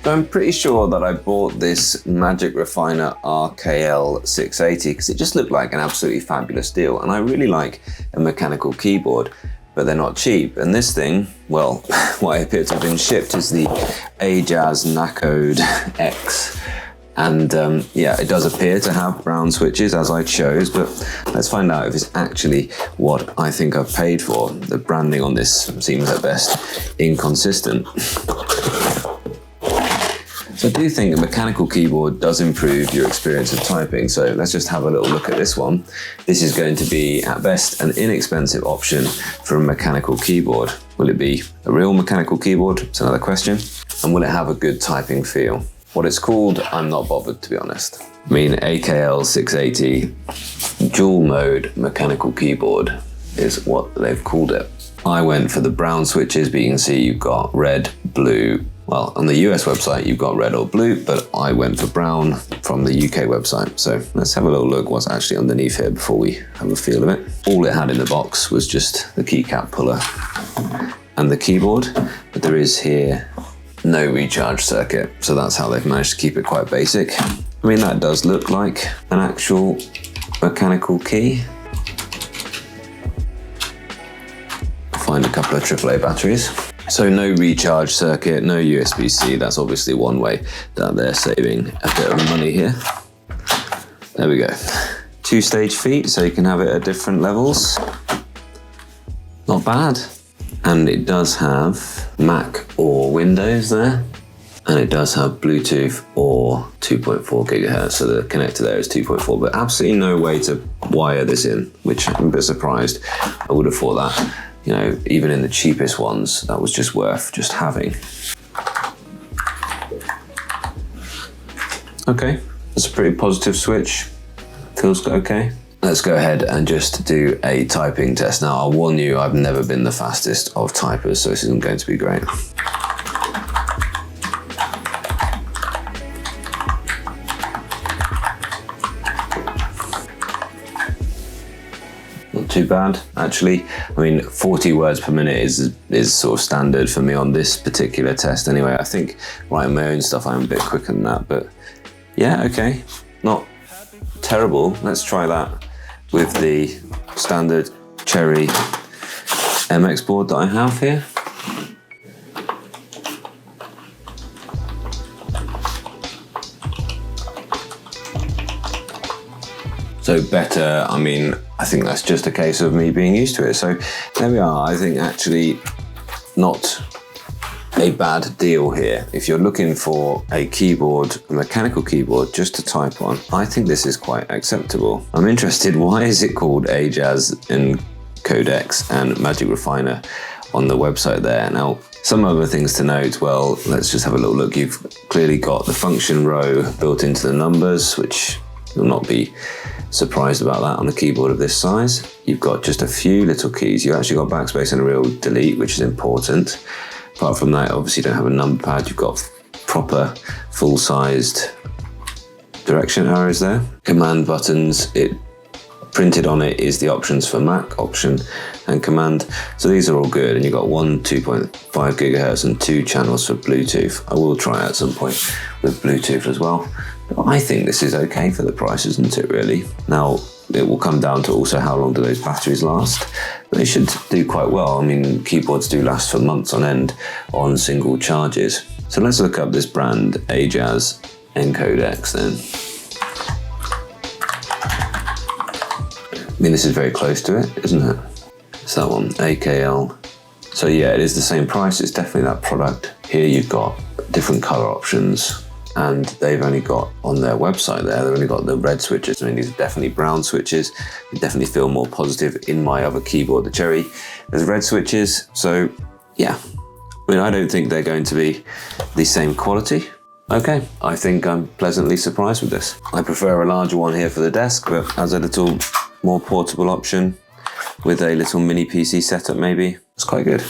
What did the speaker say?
I'm pretty sure that I bought this Magic Refiner RKL680 because it just looked like an absolutely fabulous deal, and I really like a mechanical keyboard, but they're not cheap. And this thing, well, what appears to have been shipped is the AJAZZ NACODE X. And yeah, it does appear to have brown switches as I chose, but let's find out if it's actually what I think I've paid for. The branding on this seems at best inconsistent. So I do think a mechanical keyboard does improve your experience of typing. So let's just have a little look at this one. This is going to be at best an inexpensive option for a mechanical keyboard. Will it be a real mechanical keyboard? It's another question. And will it have a good typing feel? What it's called, I'm not bothered, to be honest. I mean, AKL680 dual mode mechanical keyboard is what they've called it. I went for the brown switches, but you can see you've got red, blue. Well, on the US website, you've got red or blue, but I went for brown from the UK website. So let's have a little look what's actually underneath here before we have a feel of it. All it had in the box was just the keycap puller and the keyboard, but there is here no recharge circuit, so that's how they've managed to keep it quite basic. I mean, that does look like an actual mechanical key. Find a couple of AAA batteries. So no recharge circuit, no USB-C. That's obviously one way that they're saving a bit of money here. There we go. 2-stage feet, so you can have it at different levels. Not bad. And it does have Mac or Windows there. And it does have Bluetooth or 2.4 gigahertz. So the connector there is 2.4, but absolutely no way to wire this in, which I'm a bit surprised. I would have thought that, you know, even in the cheapest ones, that was just worth just having. Okay, that's a pretty positive switch. Feels okay. Let's go ahead and just do a typing test. Now, I'll warn you, I've never been the fastest of typers, so this isn't going to be great. Not too bad, actually. I mean, 40 words per minute is sort of standard for me on this particular test anyway. I think writing my own stuff, I'm a bit quicker than that, but yeah, okay. Not terrible. Let's try that with the standard Cherry MX board that I have here. So better, I mean, I think that's just a case of me being used to it. So there we are. I think actually not a bad deal here. If you're looking for a keyboard, a mechanical keyboard just to type on, I think this is quite acceptable. I'm interested, why is it called AJAZZ NACODE X and Magic Refiner on the website there? Now, some other things to note, well, let's just have a little look. You've clearly got the function row built into the numbers, which you'll not be surprised about that on a keyboard of this size. You've got just a few little keys. You actually got backspace and a real delete, which is important. Apart from that, obviously you don't have a number pad. You've got proper full-sized direction arrows there. Command buttons, it printed on it is the options for Mac, option and command. So these are all good, and you've got 1 2.5 gigahertz and 2 channels for Bluetooth. I will try at some point with Bluetooth as well. But I think this is okay for the price, isn't it, really? Now, it will come down to also how long do those batteries last. But they should do quite well. I mean, keyboards do last for months on end on single charges. So let's look up this brand, AJAZZ NACODE X then. I mean, this is very close to it, isn't it? It's that one, AKL. So yeah, it is the same price. It's definitely that product. Here you've got different color options, and they've only got on their website there, they've only got the red switches. I mean, these are definitely brown switches. They definitely feel more positive. In my other keyboard, the Cherry, there's red switches. So yeah, I mean, I don't think they're going to be the same quality. Okay, I think I'm pleasantly surprised with this. I prefer a larger one here for the desk, but as a little more portable option with a little mini PC setup maybe, it's quite good.